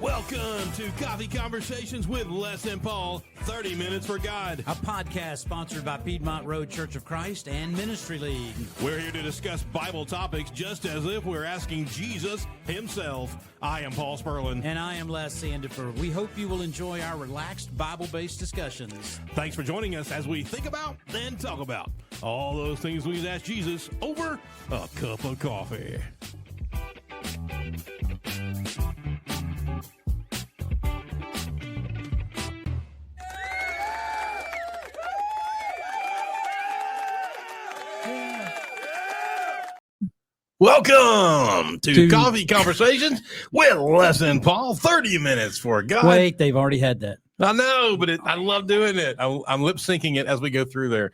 Welcome to Coffee Conversations with Les and Paul, 30 Minutes for God. A podcast sponsored by Piedmont Road Church of Christ and Ministry League. We're here to discuss Bible topics just as if we're asking Jesus himself. I am Paul Sperlin. And I am Les Sandifer. We hope you will enjoy our relaxed Bible-based discussions. Thanks for joining us as we think about, then talk about all those things we ask Jesus over a cup of coffee. Welcome to Coffee Conversations with Les and Paul, 30 Minutes for God. Wait, they've already had that. I know, but I love doing it. I'm lip syncing it as we go through there.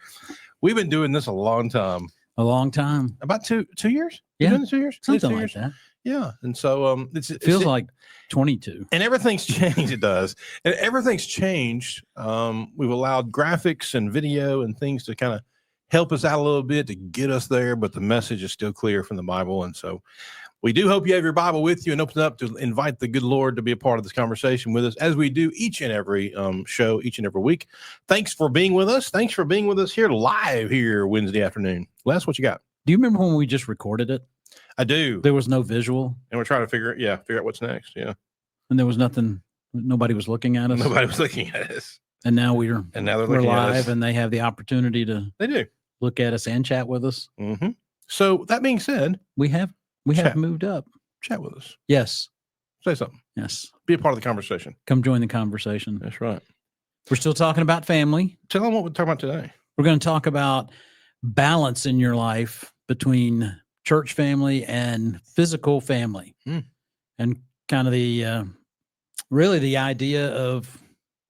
We've been doing this a long time. A long time. About two years? Yeah. Been doing it 2 years? Something 2 like years? that. Yeah. And so It feels like 22. And everything's changed. It does. And everything's changed. We've allowed graphics and video and things to kind of help us out a little bit to get us there, but the message is still clear from the Bible. And so we do hope you have your Bible with you and open it up to invite the good Lord to be a part of this conversation with us as we do each and every show, each and every week. Thanks for being with us. Thanks for being with us here live here Wednesday afternoon. Les, what you got? Do you remember when we just recorded it? I do. There was no visual. And we're trying to figure out what's next. Yeah. And there was nothing. Nobody was looking at us. Nobody was looking at us. And now they're we're looking live at us. And they have the opportunity to They do look at us and chat with us. Mm-hmm. So that being said, We have moved up. chat with us. Yes. Say something. Yes. Be a part of the conversation. Come join the conversation. That's right. We're still talking about family. Tell them what we're talking about today. We're going to talk about balance in your life between church family and physical family, and kind of the really the idea of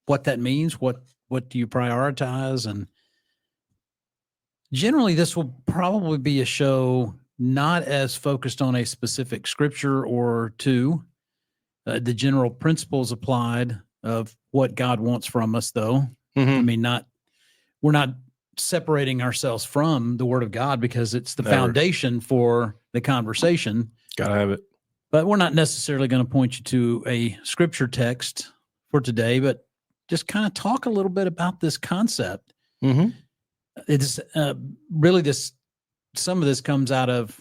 what that means. What do you prioritize? And generally, this will probably be a show not as focused on a specific scripture or two. The general principles applied of what God wants from us, though. Mm-hmm. I mean, we're not separating ourselves from the Word of God because it's the Never. foundation for the conversation. Gotta have it. But we're not necessarily going to point you to a scripture text for today, but just kind of talk a little bit about this concept. Mm-hmm. It's really some of this comes out of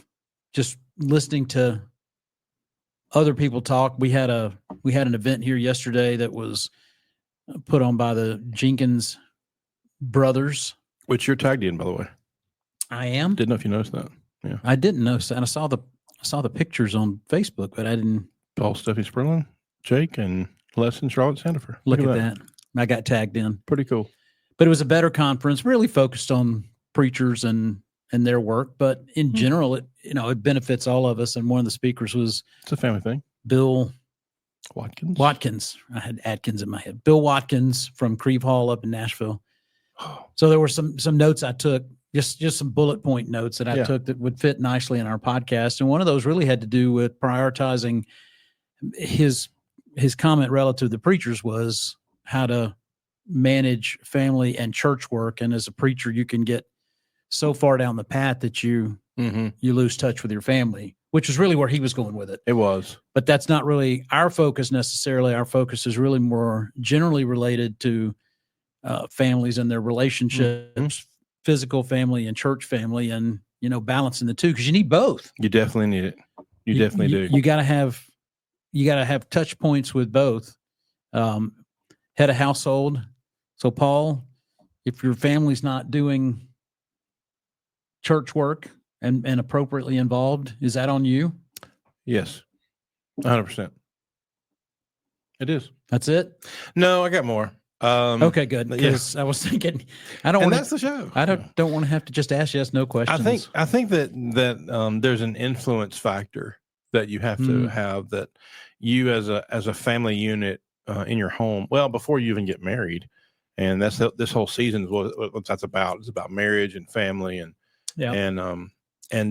just listening to other people talk. We had an event here yesterday that was put on by the Jenkins brothers. Which you're tagged in, by the way. I am. Didn't know if you noticed that. Yeah. I didn't notice that. I saw the pictures on Facebook, but I didn't. Paul, Stephanie Sperlin, Jake, and Les and Charlotte Sandifer. Look at that. I got tagged in. Pretty cool. But it was a better conference, really focused on preachers and their work. But in general, it benefits all of us. And one of the speakers was It's a family thing. Bill Watkins. I had Atkins in my head. Bill Watkins from Creve Hall up in Nashville. So there were some notes I took, just some bullet point notes that I took that would fit nicely in our podcast. And one of those really had to do with prioritizing his comment relative to the preachers was how to manage family and church work. And as a preacher, you can get so far down the path that you lose touch with your family, which is really where he was going with it. It was. But that's not really our focus necessarily. Our focus is really more generally related to families and their relationships, physical family and church family, and, balancing the two, because you need both. You definitely need it. You definitely do. You got to have touch points with both. Head of household. So, Paul, if your family's not doing church work and appropriately involved, is that on you? Yes. 100%. It is. That's it? No, I got more. Okay, good. Because I was thinking, I don't want that's the show. I don't want to have to just ask yes, no questions. I think that there's an influence factor that you have to have, that you as a family unit in your home. Well, before you even get married, and this whole season is what that's about. It's about marriage and family and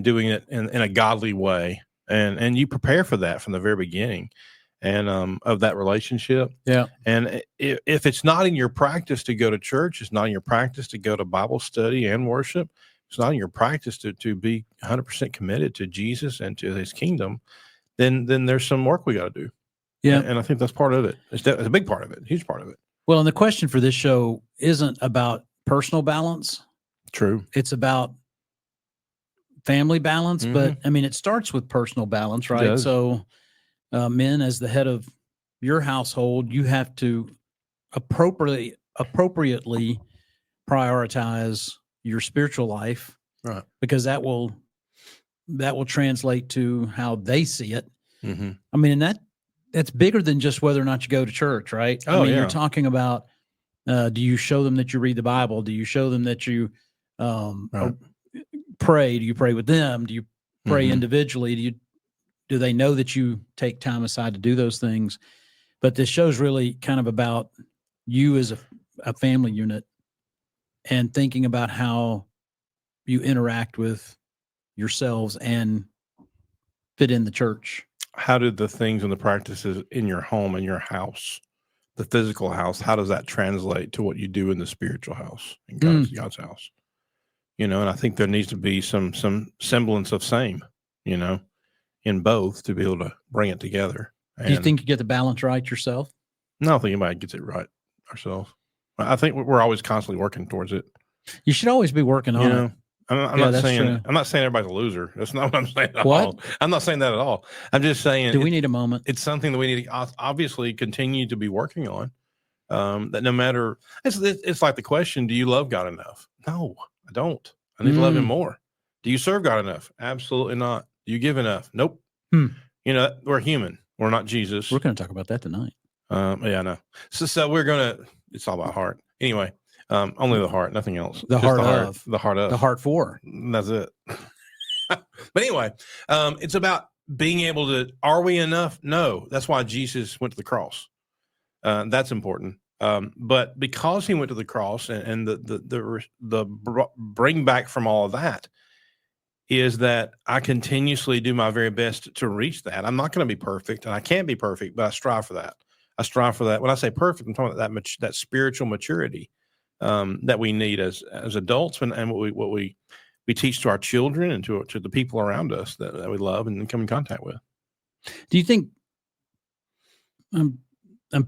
doing it in a godly way, and you prepare for that from the very beginning, and of that relationship. Yeah. And if it's not in your practice to go to church, it's not in your practice to go to Bible study and worship, it's not in your practice to be 100% committed to Jesus and to his kingdom, then there's some work we got to do. Yeah. And I think that's part of it. It's a big part of it, huge part of it. Well, and the question for this show isn't about personal balance. True. It's about family balance, but I mean, it starts with personal balance, right? So men, as the head of your household, you have to appropriately prioritize your spiritual life, right? Because that will translate to how they see it. Mm-hmm. I mean, and that's bigger than just whether or not you go to church, right? Oh, I mean, you're talking about, do you show them that you read the Bible? Do you show them that you pray? Do you pray with them? Do you pray individually? Do they know that you take time aside to do those things? But this show's really kind of about you as a family unit and thinking about how you interact with yourselves and fit in the church. How do the things and the practices in your home, in your house, the physical house, how does that translate to what you do in the spiritual house, in God's house? And I think there needs to be some semblance of same, in both, to be able to bring it together. Do you think you get the balance right yourself? No, I don't think anybody gets it right ourselves. I think we're always constantly working towards it. You should always be working on it. I'm not saying everybody's a loser. That's not what I'm saying at all. I'm not saying that at all. I'm just saying, do we need a moment? It's something that we need to obviously continue to be working on. That no matter, it's like the question: do you love God enough? No, I don't. I need to love him more. Do you serve God enough? Absolutely not. Do you give enough? Nope. We're human. We're not Jesus. We're going to talk about that tonight. Yeah, I know. So we're gonna. It's all about heart. Anyway, only the heart, nothing else. The heart of. The heart for. That's it. But anyway, it's about being able to. Are we enough? No. That's why Jesus went to the cross. That's important. But because he went to the cross, and the bring back from all of that is that I continuously do my very best to reach that. I'm not going to be perfect, and I can't be perfect, but I strive for that. When I say perfect, I'm talking about that spiritual maturity that we need as adults, and what we teach to our children and to the people around us that we love and come in contact with. Do you think, I'm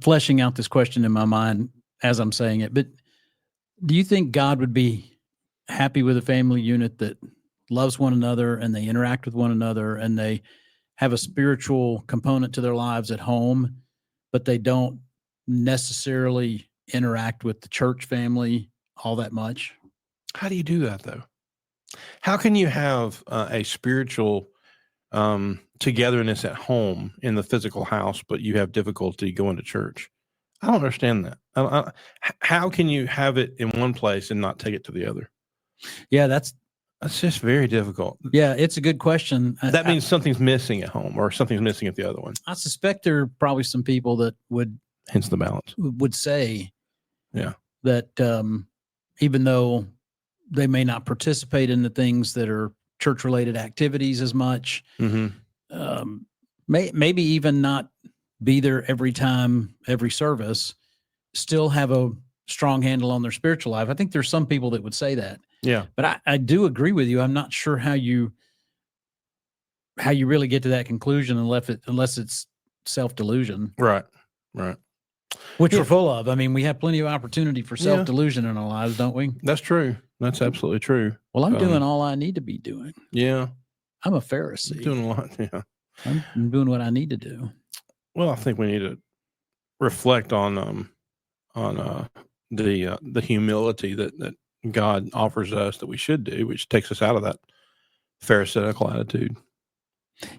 fleshing out this question in my mind as I'm saying it, but do you think God would be happy with a family unit that loves one another and they interact with one another and they have a spiritual component to their lives at home, but they don't necessarily interact with the church family all that much? How do you do that, though? How can you have a spiritual togetherness at home in the physical house, but you have difficulty going to church? I don't understand that. How can you have it in one place and not take it to the other? Yeah, that's just very difficult. Yeah, it's a good question. That means something's missing at home or something's missing at the other one. I suspect there are probably some people that hence the balance, would say that even though they may not participate in the things that are church-related activities as much, maybe even not be there every time, every service, still have a strong handle on their spiritual life. I think there's some people that would say that. Yeah. But I do agree with you. I'm not sure how you really get to that conclusion unless it's self-delusion. Right. Which we're full of. I mean, we have plenty of opportunity for self-delusion in our lives, don't we? That's true. That's absolutely true. Well, I'm doing all I need to be doing. Yeah. I'm a Pharisee. You're doing a lot. Yeah. I'm doing what I need to do. Well, I think we need to reflect on the humility that God offers us that we should do, which takes us out of that Pharisaical attitude.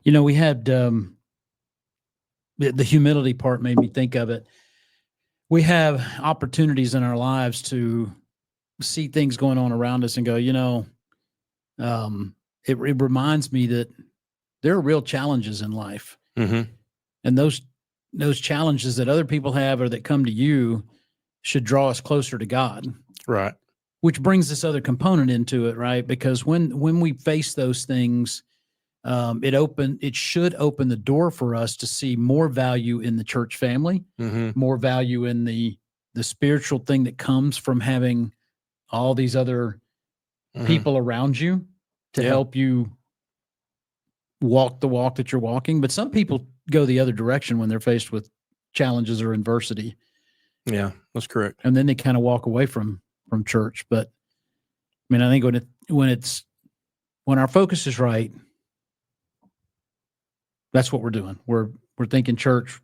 We had the humility part made me think of it. we have opportunities in our lives to see things going on around us and go, it reminds me that there are real challenges in life. Mm-hmm. And those challenges that other people have or that come to you should draw us closer to God. Right. Which brings this other component into it, right? Because when we face those things, it should open the door for us to see more value in the church family, more value in the spiritual thing that comes from having all these other people around you to help you walk the walk that you're walking. But some people go the other direction when they're faced with challenges or adversity. Yeah, that's correct. And then they kind of walk away from church. But I mean, I think when our focus is right, that's what we're doing. We're thinking church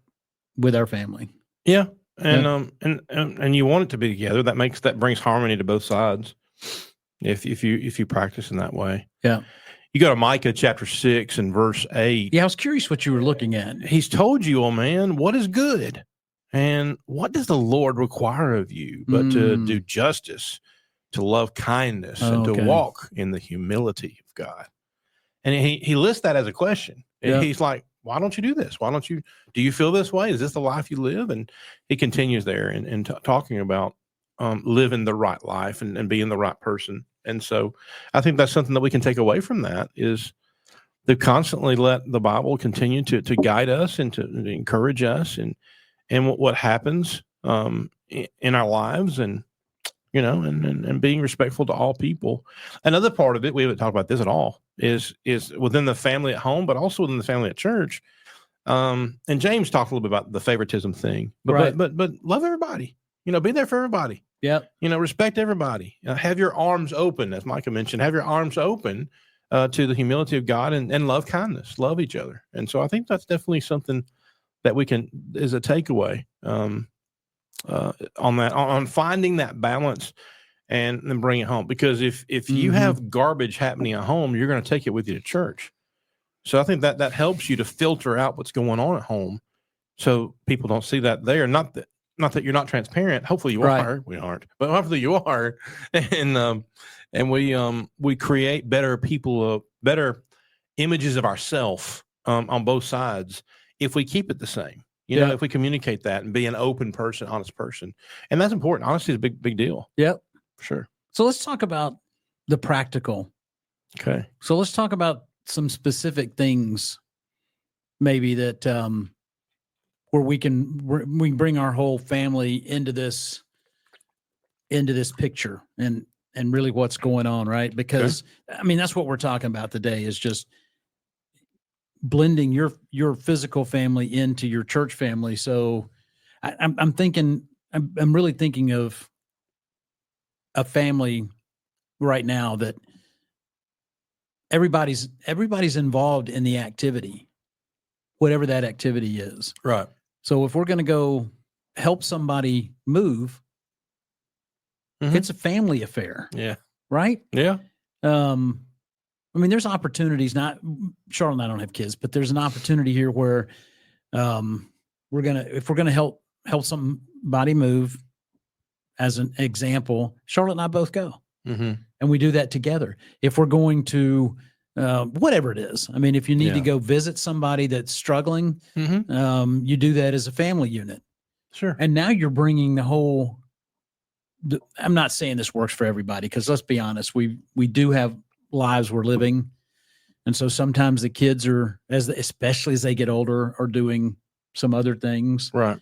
with our family. Yeah. And you want it to be together. That brings harmony to both sides. If you practice in that way. Yeah. You go to Micah chapter 6 and verse 8. Yeah, I was curious what you were looking at. He's told you, oh man, what is good? And what does the Lord require of you but to do justice, to love kindness, and to walk in the humility of God? And he lists that as a question. And he's like, why don't you do this? Do you feel this way? Is this the life you live? And he continues there and talking about living the right life and being the right person. And so I think that's something that we can take away from that is to constantly let the Bible continue to guide us and to encourage us and what happens in our lives and being respectful to all people. Another part of it, we haven't talked about this at all, is within the family at home, but also within the family at church. And James talked a little bit about the favoritism thing, but love everybody, be there for everybody. Yeah. Respect everybody. Have your arms open, as Micah mentioned, have your arms open to the humility of God and love kindness, love each other. And so I think that's definitely something that is a takeaway on that, on finding that balance and then bring it home. Because if you have garbage happening at home, you're going to take it with you to church. So I think that helps you to filter out what's going on at home so people don't see that there. Not that you're not transparent. Hopefully you are. We aren't, but hopefully you are. And we create better better images of ourselves on both sides if we keep it the same. If we communicate that and be an open person, honest person. And that's important. Honesty is a big deal. Yep. Sure. So let's talk about the practical. Okay. So let's talk about some specific things maybe that where we can bring our whole family into this picture and really what's going on, right? Because I mean, that's what we're talking about today is just blending your physical family into your church family. So I'm really thinking of a family right now that everybody's involved in the activity, whatever that activity is. Right. So if we're going to go help somebody move, it's a family affair. Yeah. Right? Yeah. I mean, there's opportunities. Charlotte and I don't have kids, but there's an opportunity here where if we're gonna help somebody move, as an example, Charlotte and I both go, and we do that together. If we're going to whatever it is, I mean, if you need to go visit somebody that's struggling, you do that as a family unit. Sure. And now you're bringing the whole. I'm not saying this works for everybody because let's be honest, we do have lives we're living, and so sometimes the kids especially as they get older, are doing some other things. Right.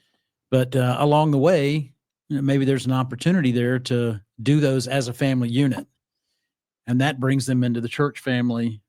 But along the way, maybe there's an opportunity there to do those as a family unit, and that brings them into the church family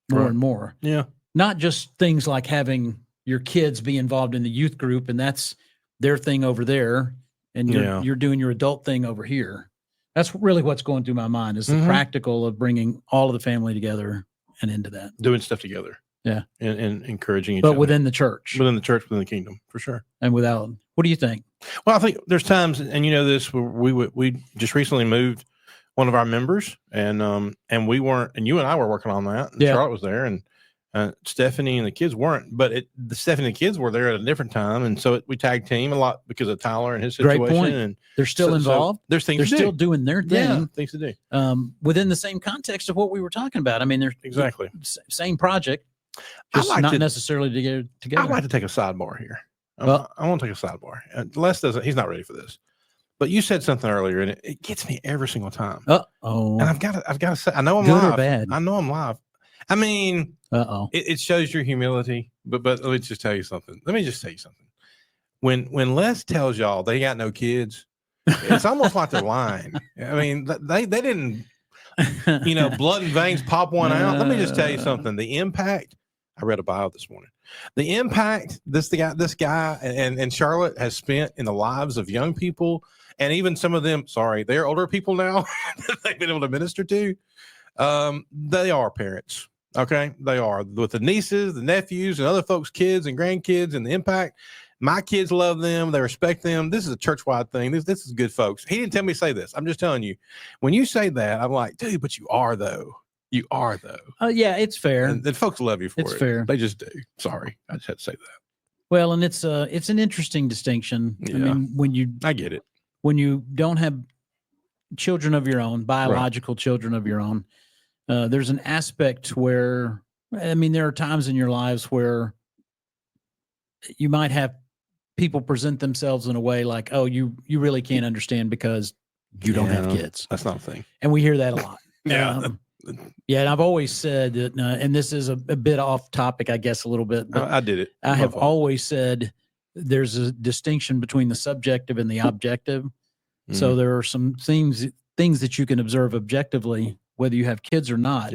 more and more. Yeah. Not just things like having your kids be involved in the youth group, and that's their thing over there, and you're doing your adult thing over here. That's really what's going through my mind is the practical of bringing all of the family together and into that. Doing stuff together. Yeah. And encouraging each other. But within the church. Within the church, within the kingdom, for sure. And without. What do you think? Well, I think there's times, and you know this, where we just recently moved one of our members, and we weren't, and you and I were working on that, and Charlotte was there, and Stephanie and the kids weren't, but the Stephanie and the kids were there at a different time, and so we tag team a lot because of Tyler and his situation. Great point. And they're still involved. So there's things they're to still do. doing their thing. Yeah, things to do. Within the same context of what we were talking about. I mean, they're exactly same project, just not necessarily together. I'd like to take a sidebar here. I want to take a sidebar. Les doesn't. He's not ready for this. But you said something earlier, and it gets me every single time. Uh-oh. And I've got to say, I know I'm good live. Or bad? I know I'm live. I mean, it shows your humility. But let me just tell you something. When Les tells y'all they got no kids, it's almost like they're lying. I mean, they didn't, blood and veins pop one out. Let me just tell you something. The impact. I read a bio this morning. The impact this guy and Charlotte has spent in the lives of young people, and even some of them, they're older people now that they've been able to minister to. They are parents. Okay. They are, with the nieces, the nephews, and other folks' kids and grandkids, and the impact. My kids love them. They respect them. This is a church-wide thing. This is good, folks. He didn't tell me to say this. I'm just telling you. When you say that, I'm like, dude, but you are, though. You are, though. Yeah, it's fair. And folks love you for it. It's fair. They just do. Sorry. I just had to say that. Well, and it's an interesting distinction. Yeah. I mean, I get it. When you don't have children of your own, biological children of your own, there's an aspect where, I mean, there are times in your lives where you might have people present themselves in a way like, oh, you really can't understand because you don't have kids. That's not a thing. And we hear that a lot. Yeah. And I've always said that, and this is a bit off topic, I guess, a little bit. But I did it. I have always said there's a distinction between the subjective and the objective. Mm-hmm. So there are some things that you can observe objectively, whether you have kids or not,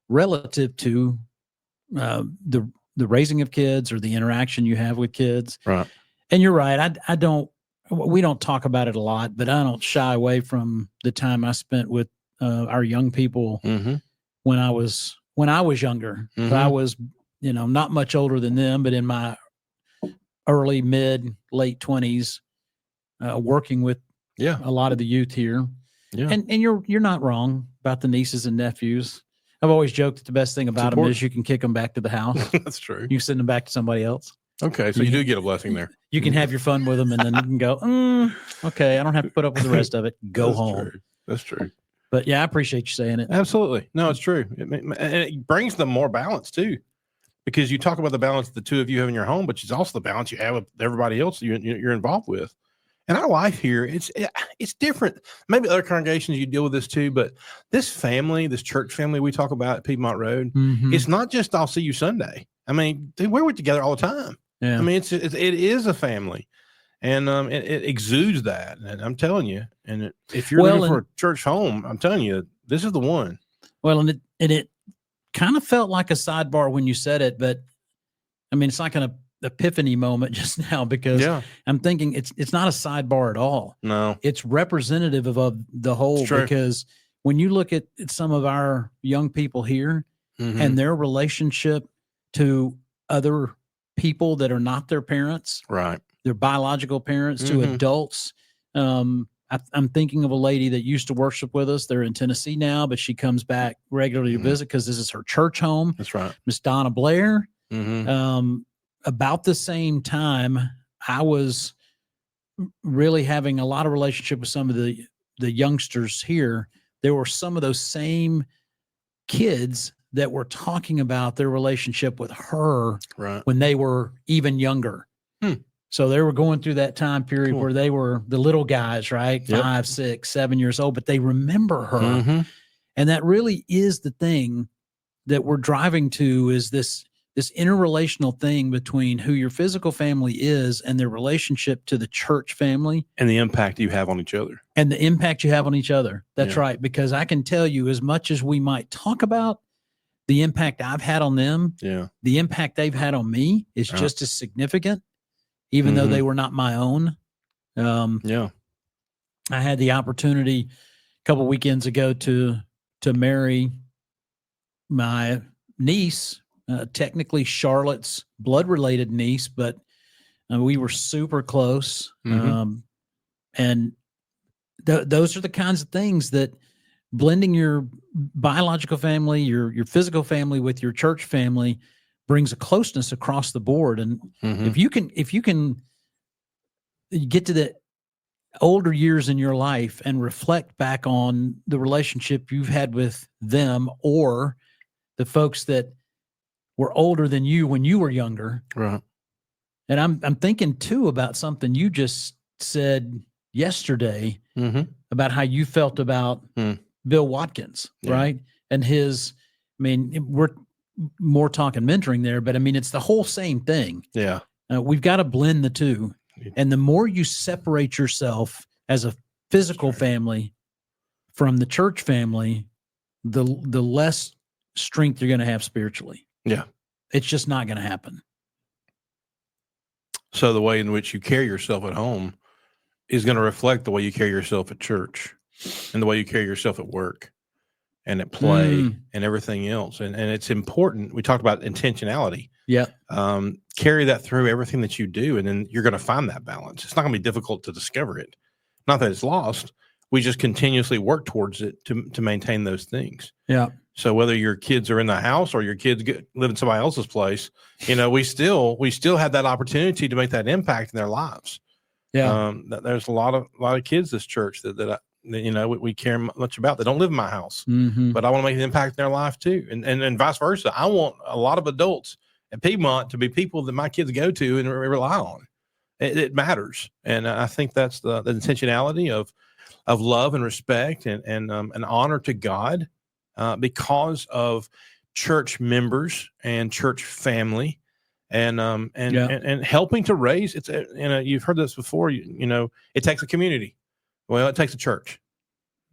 relative to the raising of kids or the interaction you have with kids. Right. And you're right. We don't talk about it a lot, but I don't shy away from the time I spent with our young people when I was younger. Mm-hmm. So I was, not much older than them, but in my early, mid, late 20s, working with a lot of the youth here. Yeah. And you're not wrong about the nieces and nephews. I've always joked that the best thing about them is you can kick them back to the house. That's true. You send them back to somebody else. Okay, so you do get a blessing there. You can have your fun with them, and then you can go, okay, I don't have to put up with the rest of it. Go home. True. That's true. But yeah, I appreciate you saying it. Absolutely. No, it's true. It brings them more balance too, because you talk about the balance the two of you have in your home, but it's also the balance you have with everybody else you're involved with. And our life here, it's different. Maybe other congregations you deal with this too, but this church family we talk about at Piedmont Road, it's not just I'll see you Sunday. I mean, we're together all the time. Yeah. I mean, it is a family, and it exudes that. And I'm telling you, and if you're looking for a church home, I'm telling you, this is the one. Well, and it kind of felt like a sidebar when you said it, but I mean, it's like an epiphany moment just now, because I'm thinking it's not a sidebar at all. No, it's representative of the whole, because when you look at some of our young people here and their relationship to other people that are not their parents, right? Their biological parents, to adults. I'm thinking of a lady that used to worship with us. They're in Tennessee now, but she comes back regularly to visit because this is her church home. That's right. Miss Donna Blair. About the same time, I was really having a lot of relationship with some of the youngsters here. There were some of those same kids that were talking about their relationship with her when they were even younger. So they were going through that time period where they were the little guys, right? 5, 6, 7 years old, but they remember her. And that really is the thing that we're driving to, is this interrelational thing between who your physical family is and their relationship to the church family. And the impact you have on each other. That's right. Because I can tell you, as much as we might talk about the impact I've had on them, the impact they've had on me is just as significant, even though they were not my own. I had the opportunity a couple weekends ago to marry my niece, technically Charlotte's blood-related niece, but we were super close. And those are the kinds of things that blending your biological family, your physical family with your church family brings a closeness across the board. And if you can get to the older years in your life and reflect back on the relationship you've had with them or the folks that were older than you when you were younger. Right. And I'm thinking too about something you just said yesterday about how you felt about Bill Watkins, right? And his, I mean, we're more talking mentoring there, but I mean, it's the whole same thing. Yeah. We've got to blend the two. And the more you separate yourself as a physical family from the church family, the less strength you're going to have spiritually. Yeah. It's just not going to happen. So the way in which you carry yourself at home is going to reflect the way you carry yourself at church and the way you carry yourself at work and at play and everything else. And it's important. We talked about intentionality. Yeah. Carry that through everything that you do, and then you're going to find that balance. It's not going to be difficult to discover it. Not that it's lost. We just continuously work towards it to maintain those things. Yeah. So whether your kids are in the house or your kids live in somebody else's place, we still have that opportunity to make that impact in their lives. Yeah. There's a lot of kids this church that we care much about. They don't live in my house, but I want to make an impact in their life too, and vice versa. I want a lot of adults at Piedmont to be people that my kids go to and rely on. It matters, and I think that's the intentionality of love and respect and an honor to God. Because of church members and church family, and helping to raise. It's you've heard this before. It takes a community. Well, it takes a church.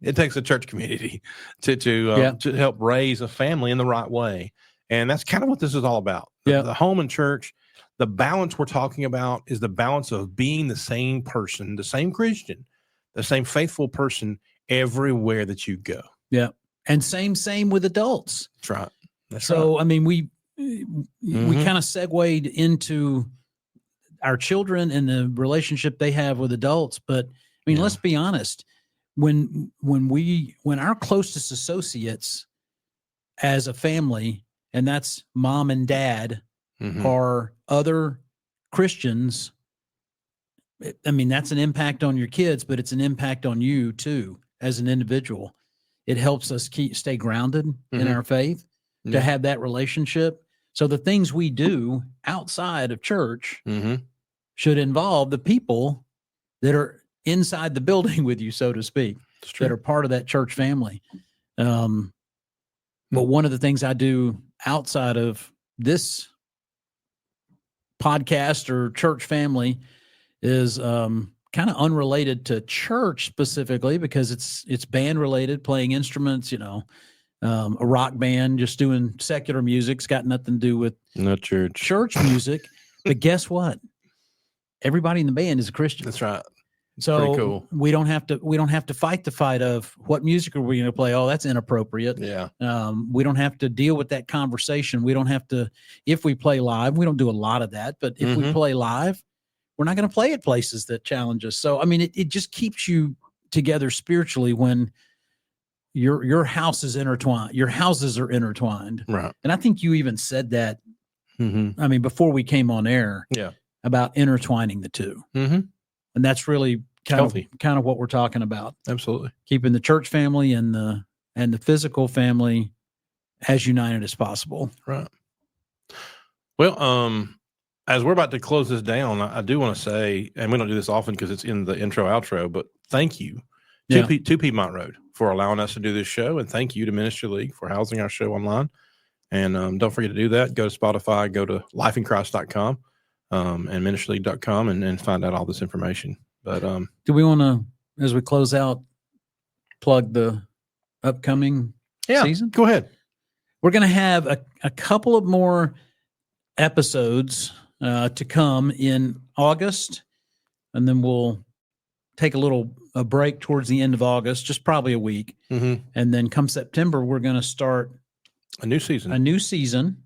It takes a church community to help raise a family in the right way, and that's kind of what this is all about. The home and church. The balance we're talking about is the balance of being the same person, the same Christian, the same faithful person everywhere that you go. Yeah. And same with adults. That's right. So, I mean, we kind of segued into our children and the relationship they have with adults. But I mean, let's be honest. When our closest associates as a family, and that's mom and dad, are other Christians, I mean, that's an impact on your kids, but it's an impact on you too as an individual. It helps us stay grounded in our faith, to have that relationship. So the things we do outside of church should involve the people that are inside the building with you, so to speak, that are part of that church family. But one of the things I do outside of this podcast or church family is kind of unrelated to church specifically, because it's band related, playing instruments, a rock band, just doing secular music. It's got nothing to do with not church music. But guess what? Everybody in the band is a Christian. That's right. So pretty cool. we don't have to fight the fight of what music are we going to play. Oh, that's inappropriate. Yeah. We don't have to deal with that conversation. We don't have to, if we play live, we don't do a lot of that, but if we play live, we're not going to play at places that challenge us. So, I mean, it just keeps you together spiritually when your house is intertwined. Your houses are intertwined. Right. And I think you even said that, I mean, before we came on air, about intertwining the two. And that's really kind of what we're talking about. Absolutely. Keeping the church family and the physical family as united as possible. Right. Well, as we're about to close this down, I do want to say, and we don't do this often because it's in the intro outro, but thank you to Piedmont Road for allowing us to do this show. And thank you to Ministry League for housing our show online. And don't forget to do that. Go to Spotify, go to lifeinchrist.com and ministryleague.com and find out all this information. But do we want to, as we close out, plug the upcoming season? Go ahead. We're going to have a couple of more episodes to come in August, and then we'll take a break towards the end of August, just probably a week. And then come September, we're going to start a new season,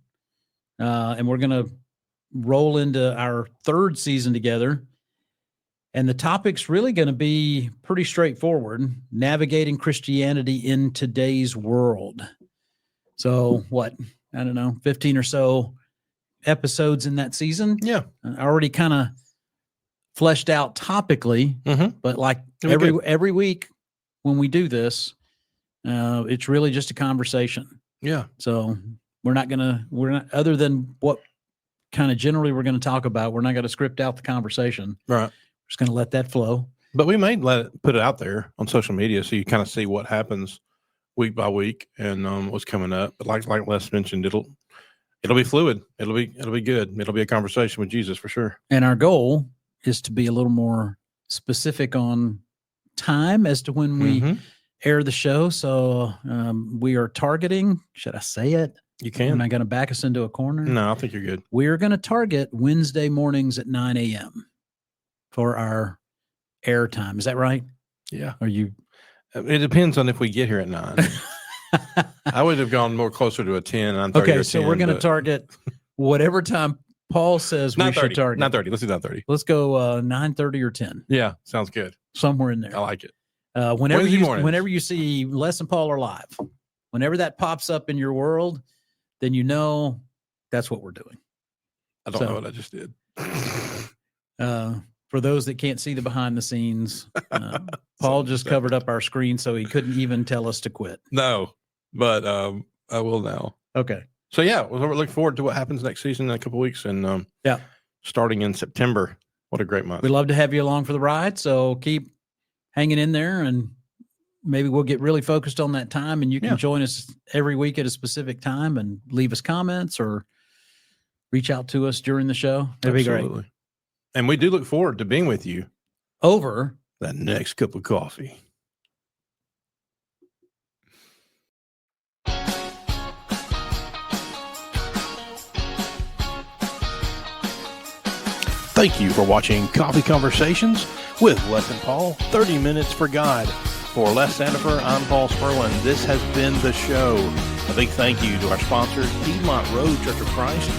and we're going to roll into our third season together. And the topic's really going to be pretty straightforward, navigating Christianity in today's world. So what, I don't know, 15 or so episodes in that season. Yeah. Already kind of fleshed out topically, but like every week when we do this, it's really just a conversation. Yeah. So we're not, other than what kind of generally we're going to talk about, we're not going to script out the conversation. Right. We're just going to let that flow. But we may put it out there on social media so you kind of see what happens week by week and what's coming up. But like Les mentioned, it'll be fluid. It'll be good. It'll be a conversation with Jesus for sure. And our goal is to be a little more specific on time as to when we air the show. So we are targeting, should I say it? You can. Am I going to back us into a corner? No, I think you're good. We're going to target Wednesday mornings at 9 a.m. for our air time. Is that right? Yeah. Are you? It depends on if we get here at 9. I would have gone more closer to a 10. Okay, so we're going to target whatever time Paul says we should target. 9:30. Let's do 9:30. Let's go 9:30 or 10. Yeah, sounds good. Somewhere in there. I like it. Whenever you see Les and Paul are live, whenever that pops up in your world, then you know that's what we're doing. I don't know what I just did. For those that can't see the behind the scenes, Paul just covered up our screen so he couldn't even tell us to quit. No, but I will now. Okay. So yeah, we're looking forward to what happens next season in a couple of weeks, and starting in September. What a great month! We'd love to have you along for the ride. So keep hanging in there, and maybe we'll get really focused on that time, and you can join us every week at a specific time and leave us comments or reach out to us during the show. That'd be great. And we do look forward to being with you over that next cup of coffee. Thank you for watching Coffee Conversations with Les and Paul, 30 Minutes for God. For Les Sandifer, I'm Paul Sperlin. This has been the show. A big thank you to our sponsor, Piedmont Road Church of Christ.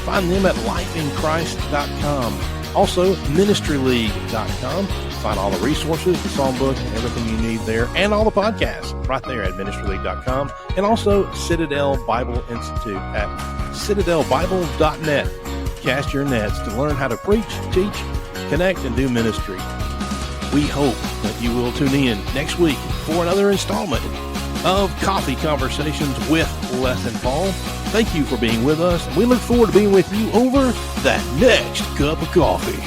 Find them at lifeinchrist.com. Also, ministryleague.com. Find all the resources, the psalm book, and everything you need there, and all the podcasts right there at ministryleague.com. And also Citadel Bible Institute at citadelbible.net. Cast your nets to learn how to preach, teach, connect, and do ministry. We hope that you will tune in next week for another installment of Coffee Conversations with Les and Paul. Thank you for being with us, and we look forward to being with you over that next cup of coffee.